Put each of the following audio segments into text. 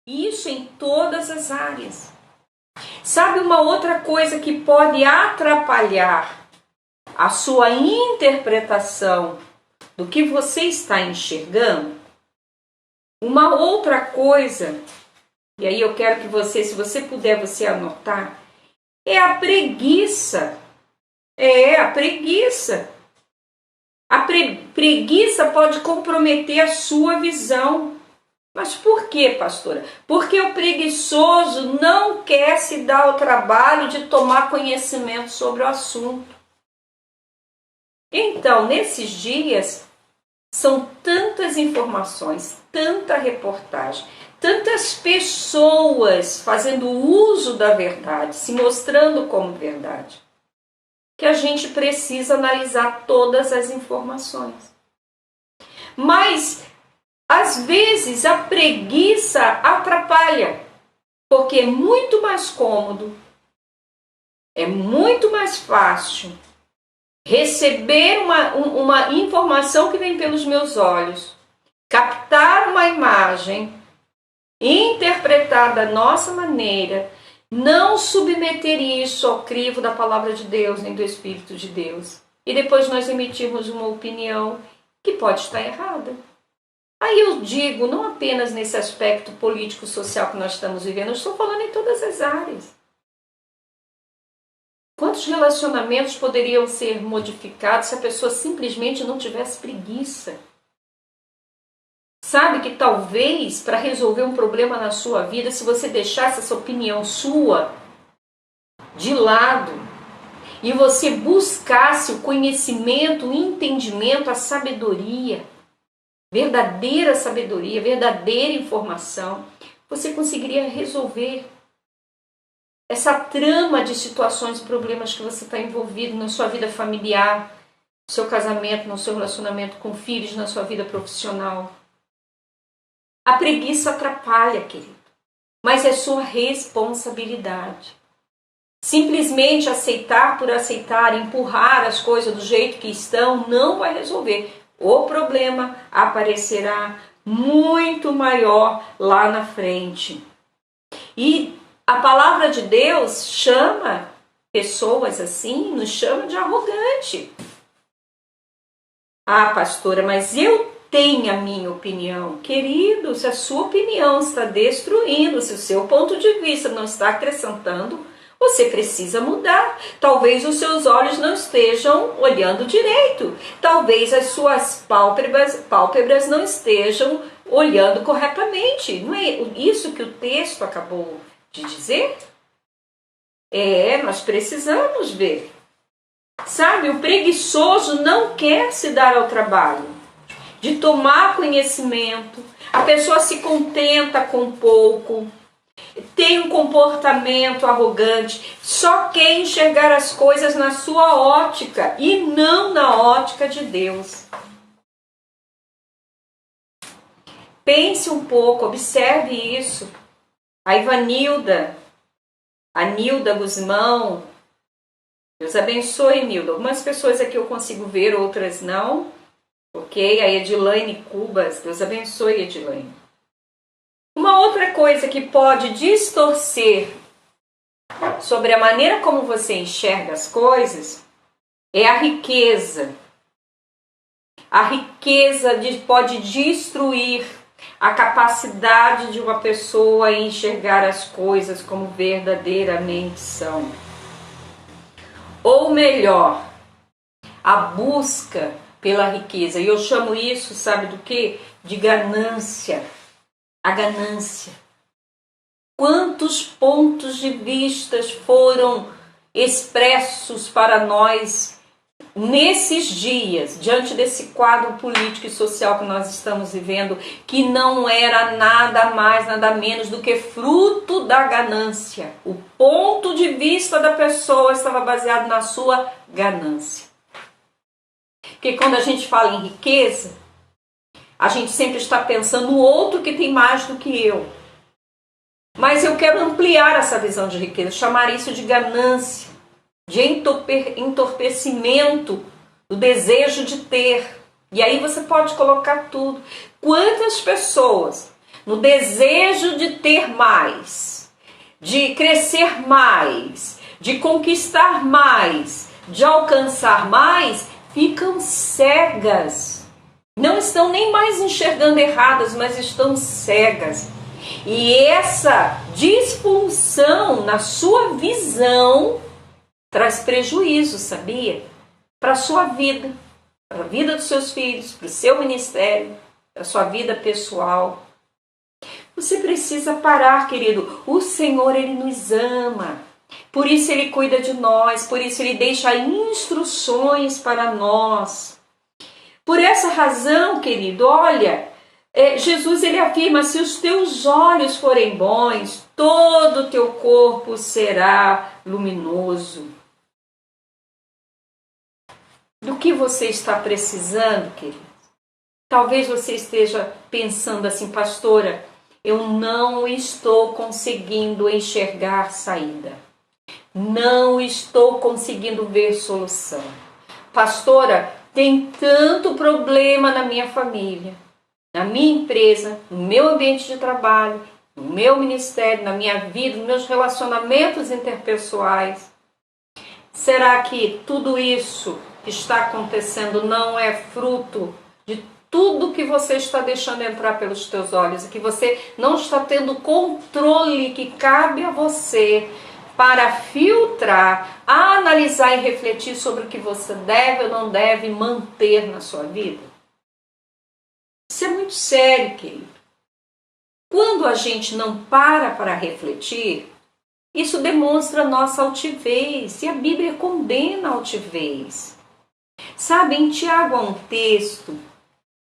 Isso em todas as áreas. Sabe uma outra coisa que pode atrapalhar a sua interpretação do que você está enxergando? Uma outra coisa, e aí eu quero que você, se você puder, você anotar, é a preguiça. A preguiça. A preguiça pode comprometer a sua visão. Mas por quê, pastora? Porque o preguiçoso não quer se dar o trabalho de tomar conhecimento sobre o assunto. Então, nesses dias, são tantas informações, tanta reportagem, tantas pessoas fazendo uso da verdade, se mostrando como verdade, que a gente precisa analisar todas as informações. Mas às vezes a preguiça atrapalha, porque é muito mais cômodo, é muito mais fácil receber uma informação que vem pelos meus olhos, captar uma imagem, interpretar da nossa maneira, não submeter isso ao crivo da palavra de Deus nem do Espírito de Deus, e depois nós emitirmos uma opinião que pode estar errada. Aí eu digo, não apenas nesse aspecto político-social que nós estamos vivendo, eu estou falando em todas as áreas. Quantos relacionamentos poderiam ser modificados se a pessoa simplesmente não tivesse preguiça? Sabe que talvez para resolver um problema na sua vida, se você deixasse essa opinião sua de lado e você buscasse o conhecimento, o entendimento, a sabedoria, verdadeira informação, você conseguiria resolver essa trama de situações e problemas que você está envolvido na sua vida familiar, no seu casamento, no seu relacionamento com filhos, na sua vida profissional. A preguiça atrapalha, querido, mas é sua responsabilidade. Simplesmente aceitar por aceitar, empurrar as coisas do jeito que estão, não vai resolver. O problema aparecerá muito maior lá na frente. E a palavra de Deus chama pessoas assim, nos chama de arrogante. Ah, pastora, mas eu tenho a minha opinião. Querido, se a sua opinião está destruindo, se o seu ponto de vista não está acrescentando, você precisa mudar. Talvez os seus olhos não estejam olhando direito. Talvez as suas pálpebras não estejam olhando corretamente. Não é isso que o texto acabou de dizer? Nós precisamos ver. Sabe, o preguiçoso não quer se dar ao trabalho de tomar conhecimento. A pessoa se contenta com pouco, tem um comportamento arrogante, só quer enxergar as coisas na sua ótica e não na ótica de Deus. Pense um pouco, observe isso. A Ivanilda, a Nilda Guzmão, Deus abençoe, Nilda. Algumas pessoas aqui eu consigo ver, outras não. Ok? A Edilane Cubas, Deus abençoe, Edilane. Uma outra coisa que pode distorcer sobre a maneira como você enxerga as coisas é a riqueza. A riqueza pode destruir a capacidade de uma pessoa em enxergar as coisas como verdadeiramente são. Ou melhor, a busca pela riqueza. E eu chamo isso, sabe do quê? De ganância. A ganância. Quantos pontos de vista foram expressos para nós nesses dias, diante desse quadro político e social que nós estamos vivendo, que não era nada mais, nada menos do que fruto da ganância. O ponto de vista da pessoa estava baseado na sua ganância. Porque quando a gente fala em riqueza, a gente sempre está pensando no outro que tem mais do que eu. Mas eu quero ampliar essa visão de riqueza, chamar isso de ganância, de entorpecimento do desejo de ter. E aí você pode colocar tudo. Quantas pessoas no desejo de ter mais, de crescer mais, de conquistar mais, de alcançar mais, ficam cegas. Não estão nem mais enxergando erradas, mas estão cegas. E essa disfunção na sua visão traz prejuízo, sabia? Para a sua vida, para a vida dos seus filhos, para o seu ministério, para a sua vida pessoal. Você precisa parar, querido. O Senhor, Ele nos ama. Por isso Ele cuida de nós, por isso Ele deixa instruções para nós. Por essa razão, querido, olha, Jesus ele afirma, se os teus olhos forem bons, todo o teu corpo será luminoso. Do que você está precisando, querido? Talvez você esteja pensando assim, pastora, eu não estou conseguindo enxergar saída. Não estou conseguindo ver solução. Pastora, tem tanto problema na minha família, na minha empresa, no meu ambiente de trabalho, no meu ministério, na minha vida, nos meus relacionamentos interpessoais. Será que tudo isso que está acontecendo não é fruto de tudo que você está deixando entrar pelos teus olhos e que você não está tendo controle que cabe a você para filtrar, analisar e refletir sobre o que você deve ou não deve manter na sua vida? Isso é muito sério, querido. Quando a gente não para refletir, isso demonstra nossa altivez, e a Bíblia condena a altivez. Sabe, em Tiago há um texto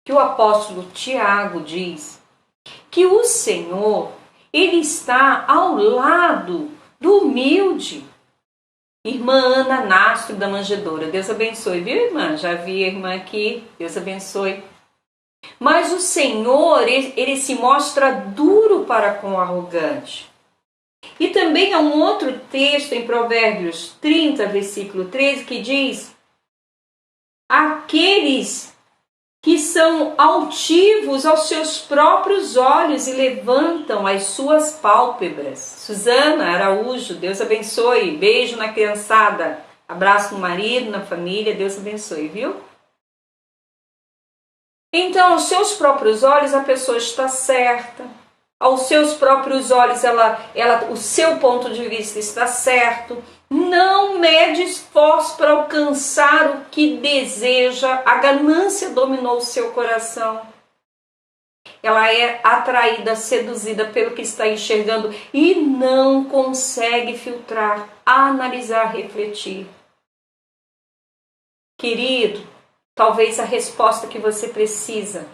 que o apóstolo Tiago diz que o Senhor, Ele está ao lado do humilde. Irmã Ana Nastro da Manjedoura, Deus abençoe, viu, irmã? Já vi a irmã aqui, Deus abençoe. Mas o Senhor, ele se mostra duro para com o arrogante. E também há um outro texto em Provérbios 30, versículo 13, que diz: aqueles que são altivos aos seus próprios olhos e levantam as suas pálpebras. Suzana Araújo, Deus abençoe. Beijo na criançada. Abraço no marido, na família. Deus abençoe, viu? Então, aos seus próprios olhos, a pessoa está certa. Aos seus próprios olhos, o seu ponto de vista está certo. Não mede esforço para alcançar o que deseja. A ganância dominou o seu coração. Ela é atraída, seduzida pelo que está enxergando e não consegue filtrar, analisar, refletir. Querido, talvez a resposta que você precisa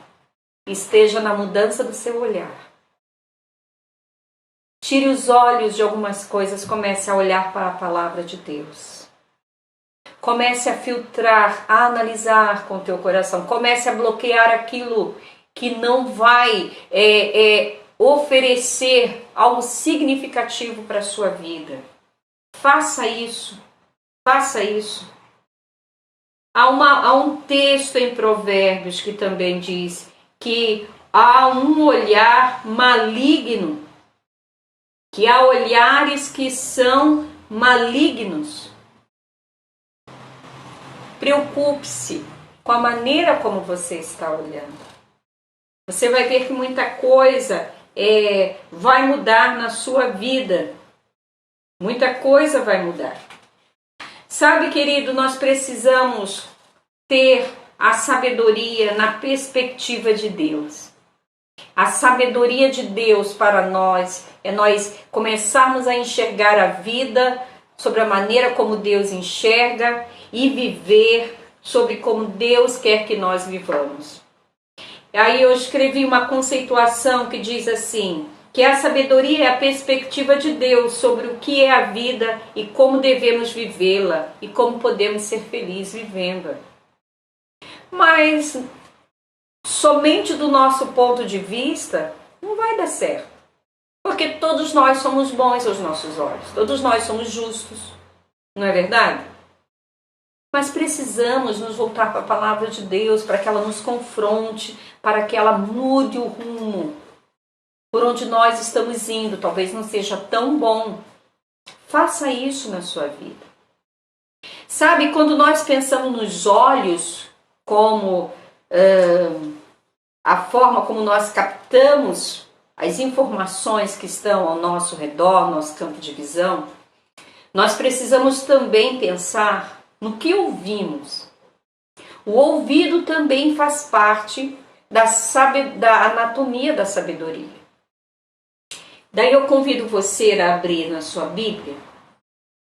esteja na mudança do seu olhar. Tire os olhos de algumas coisas, comece a olhar para a palavra de Deus. Comece a filtrar, a analisar com o teu coração. Comece a bloquear aquilo que não vai oferecer algo significativo para a sua vida. Faça isso. Faça isso. Há um texto em Provérbios que também diz que há um olhar maligno, que há olhares que são malignos. Preocupe-se com a maneira como você está olhando. Você vai ver que muita coisa vai mudar na sua vida. Muita coisa vai mudar. Sabe, querido, nós precisamos ter a sabedoria na perspectiva de Deus. A sabedoria de Deus para nós é nós começarmos a enxergar a vida sobre a maneira como Deus enxerga e viver sobre como Deus quer que nós vivamos. Aí eu escrevi uma conceituação que diz assim, que a sabedoria é a perspectiva de Deus sobre o que é a vida e como devemos vivê-la e como podemos ser felizes vivendo-a. Mas somente do nosso ponto de vista não vai dar certo. Porque todos nós somos bons aos nossos olhos, todos nós somos justos, não é verdade? Mas precisamos nos voltar para a palavra de Deus, para que ela nos confronte, para que ela mude o rumo por onde nós estamos indo talvez não seja tão bom. Faça isso na sua vida. Sabe, quando nós pensamos nos olhos como a forma como nós captamos as informações que estão ao nosso redor, nosso campo de visão, nós precisamos também pensar no que ouvimos. O ouvido também faz parte da anatomia da sabedoria. Daí eu convido você a abrir na sua Bíblia,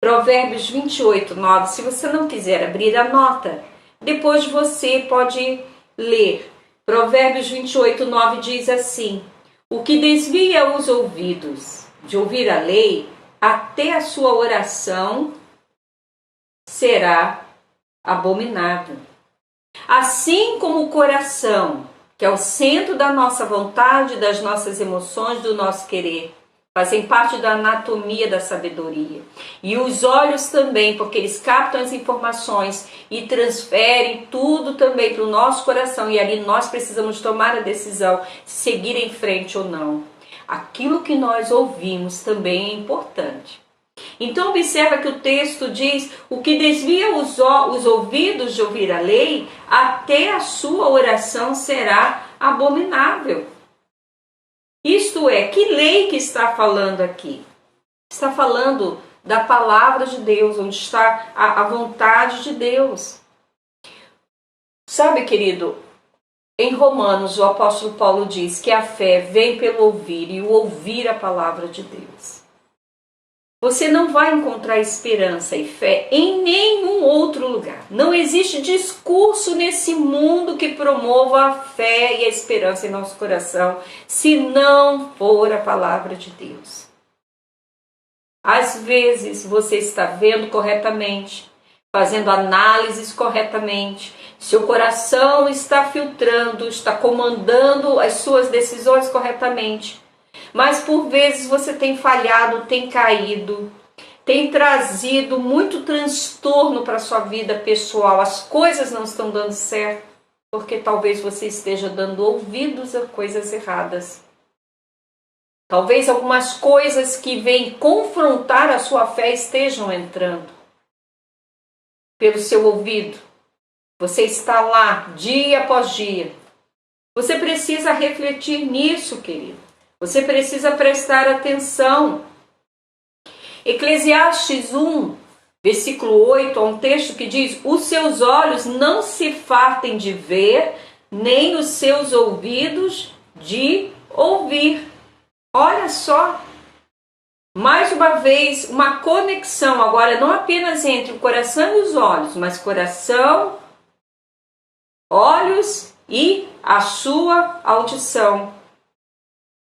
Provérbios 28, 9. Se você não quiser abrir, anota. Depois você pode ler. Provérbios 28, 9 diz assim: o que desvia os ouvidos de ouvir a lei, até a sua oração será abominável. Assim como o coração, que é o centro da nossa vontade, das nossas emoções, do nosso querer, fazem parte da anatomia da sabedoria. E os olhos também, porque eles captam as informações e transferem tudo também para o nosso coração. E ali nós precisamos tomar a decisão de seguir em frente ou não. Aquilo que nós ouvimos também é importante. Então observa que o texto diz: o que desvia os ouvidos de ouvir a lei, até a sua oração será abominável. Isto é, que lei que está falando aqui? Está falando da palavra de Deus, onde está a vontade de Deus. Sabe, querido, em Romanos o apóstolo Paulo diz que a fé vem pelo ouvir e o ouvir a palavra de Deus. Você não vai encontrar esperança e fé em nenhum outro lugar. Não existe discurso nesse mundo que promova a fé e a esperança em nosso coração, se não for a palavra de Deus. Às vezes você está vendo corretamente, fazendo análises corretamente, seu coração está filtrando, está comandando as suas decisões corretamente. Mas por vezes você tem falhado, tem caído, tem trazido muito transtorno para a sua vida pessoal. As coisas não estão dando certo, porque talvez você esteja dando ouvidos a coisas erradas. Talvez algumas coisas que vêm confrontar a sua fé estejam entrando pelo seu ouvido. Você está lá, dia após dia. Você precisa refletir nisso, querido. Você precisa prestar atenção. Eclesiastes 1, versículo 8, é um texto que diz: os seus olhos não se fartem de ver, nem os seus ouvidos de ouvir. Olha só, mais uma vez, uma conexão agora não apenas entre o coração e os olhos, mas coração, olhos e a sua audição.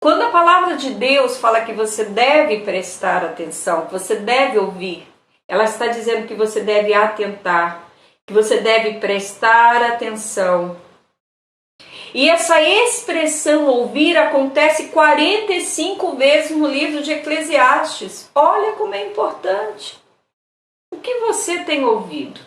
Quando a palavra de Deus fala que você deve prestar atenção, que você deve ouvir, ela está dizendo que você deve atentar, que você deve prestar atenção. E essa expressão ouvir acontece 45 vezes no livro de Eclesiastes. Olha como é importante. O que você tem ouvido?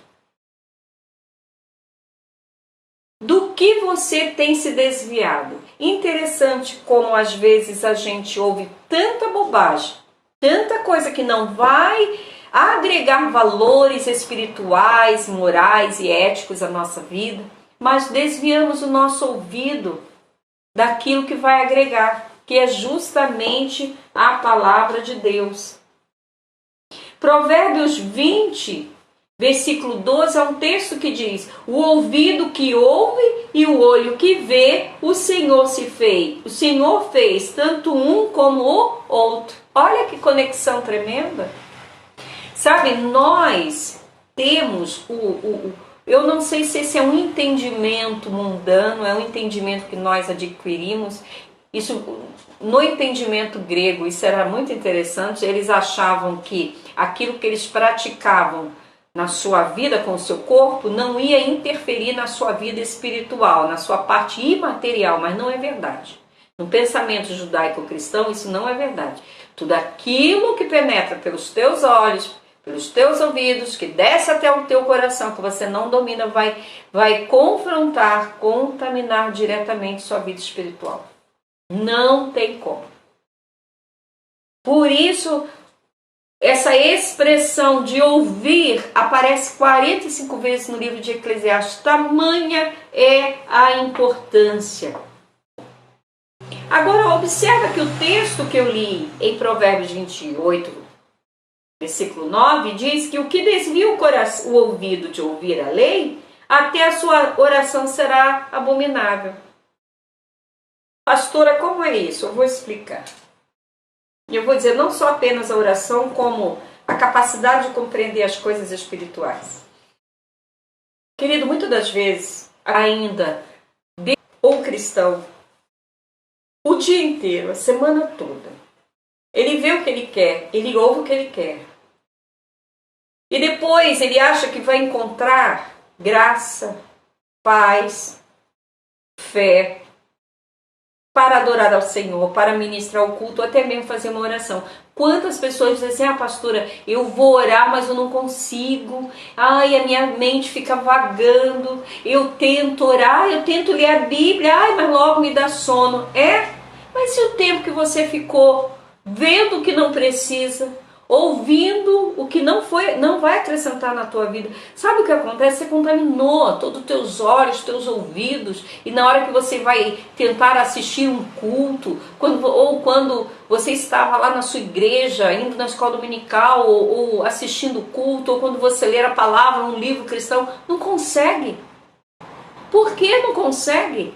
Do que você tem se desviado? Interessante como às vezes a gente ouve tanta bobagem, tanta coisa que não vai agregar valores espirituais, morais e éticos à nossa vida, mas desviamos o nosso ouvido daquilo que vai agregar, que é justamente a palavra de Deus. Provérbios 20, versículo 12 é um texto que diz: o ouvido que ouve e o olho que vê, o Senhor se fez. O Senhor fez tanto um como o outro. Olha que conexão tremenda. Sabe, nós temos eu não sei se esse é um entendimento mundano, é um entendimento que nós adquirimos. Isso, no entendimento grego, isso era muito interessante. Eles achavam que aquilo que eles praticavam na sua vida com o seu corpo não ia interferir na sua vida espiritual, na sua parte imaterial, mas não é verdade. No pensamento judaico-cristão, isso não é verdade. Tudo aquilo que penetra pelos teus olhos, pelos teus ouvidos, que desce até o teu coração, que você não domina, vai confrontar, contaminar diretamente sua vida espiritual. Não tem como. Por isso, essa expressão de ouvir aparece 45 vezes no livro de Eclesiastes. Tamanha é a importância. Agora, observa que o texto que eu li em Provérbios 28, versículo 9, diz que o que desvia o ouvido de ouvir a lei, até a sua oração será abominável. Pastora, como é isso? Eu vou explicar. E eu vou dizer não só apenas a oração, como a capacidade de compreender as coisas espirituais. Querido, muitas das vezes, ainda, ou cristão, o dia inteiro, a semana toda, ele vê o que ele quer, ele ouve o que ele quer. E depois ele acha que vai encontrar graça, paz, fé, para adorar ao Senhor, para ministrar o culto, até mesmo fazer uma oração. Quantas pessoas dizem assim, pastora, eu vou orar, mas eu não consigo. Ai, a minha mente fica vagando. Eu tento orar, eu tento ler a Bíblia, mas logo me dá sono. Mas e o tempo que você ficou vendo o que não precisa, ouvindo o que não vai acrescentar na tua vida? Sabe o que acontece? Você contaminou todos os teus olhos, teus ouvidos, e na hora que você vai tentar assistir um culto, quando você estava lá na sua igreja, indo na escola dominical, ou assistindo culto, ou quando você ler a palavra, um livro cristão, não consegue. Por que não consegue?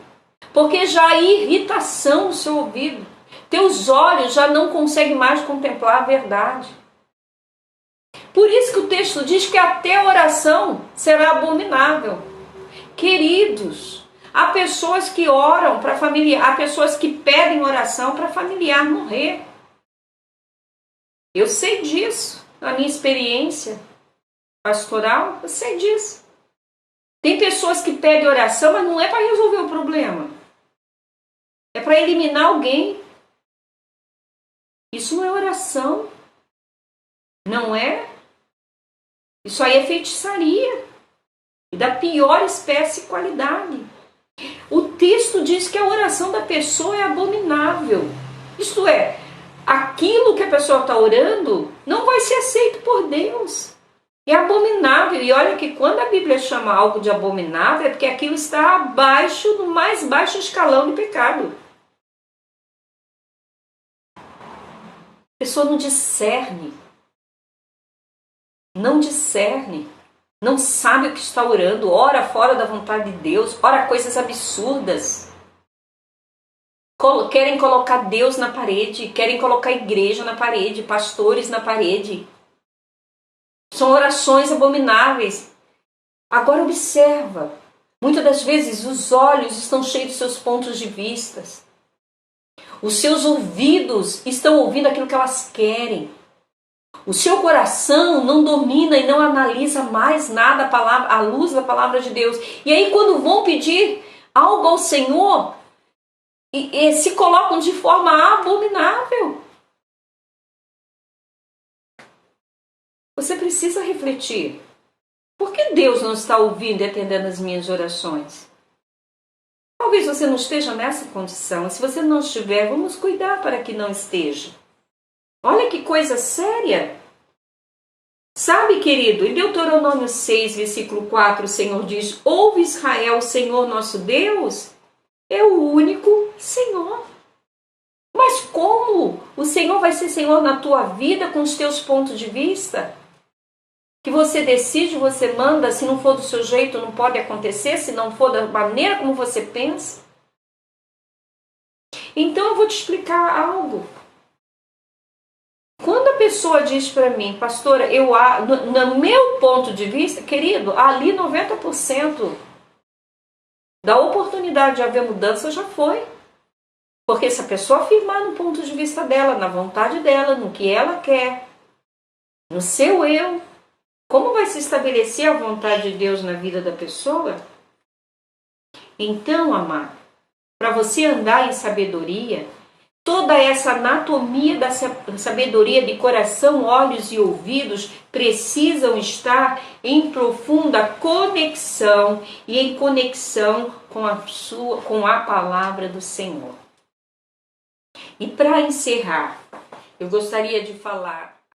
Porque já há irritação no seu ouvido. Teus olhos já não conseguem mais contemplar a verdade. Por isso que o texto diz que até a oração será abominável. Queridos, há pessoas que oram para familiar, há pessoas que pedem oração para familiar morrer. Eu sei disso, na minha experiência pastoral, eu sei disso. Tem pessoas que pedem oração, mas não é para resolver o problema. É para eliminar alguém. Isso não é oração. Não é? Isso aí é feitiçaria. E da pior espécie e qualidade. O texto diz que a oração da pessoa é abominável. Isto é, aquilo que a pessoa está orando não vai ser aceito por Deus. É abominável. E olha que quando a Bíblia chama algo de abominável, é porque aquilo está abaixo, no mais baixo escalão de pecado. A pessoa não discerne. Não sabe o que está orando, ora fora da vontade de Deus, ora coisas absurdas. Querem colocar Deus na parede, querem colocar a igreja na parede, pastores na parede. São orações abomináveis. Agora observa, muitas das vezes os olhos estão cheios de seus pontos de vista. Os seus ouvidos estão ouvindo aquilo que elas querem. O seu coração não domina e não analisa mais nada à luz da palavra de Deus. E aí quando vão pedir algo ao Senhor, e se colocam de forma abominável. Você precisa refletir. Por que Deus não está ouvindo e atendendo as minhas orações? Talvez você não esteja nessa condição. Se você não estiver, vamos cuidar para que não esteja. Olha que coisa séria. Sabe, querido, em Deuteronômio 6, versículo 4, o Senhor diz: ouve Israel, o Senhor nosso Deus é o único Senhor. Mas como o Senhor vai ser Senhor na tua vida com os teus pontos de vista? Que você decide, você manda, se não for do seu jeito não pode acontecer, se não for da maneira como você pensa. Então eu vou te explicar algo. Quando a pessoa diz para mim, pastora, no meu ponto de vista, querido, ali 90% da oportunidade de haver mudança já foi. Porque se a pessoa afirmar no ponto de vista dela, na vontade dela, no que ela quer, no seu eu, como vai se estabelecer a vontade de Deus na vida da pessoa? Então, amado, para você andar em sabedoria, toda essa anatomia da sabedoria de coração, olhos e ouvidos precisam estar em profunda conexão e em conexão com a palavra do Senhor. E para encerrar, eu gostaria de falar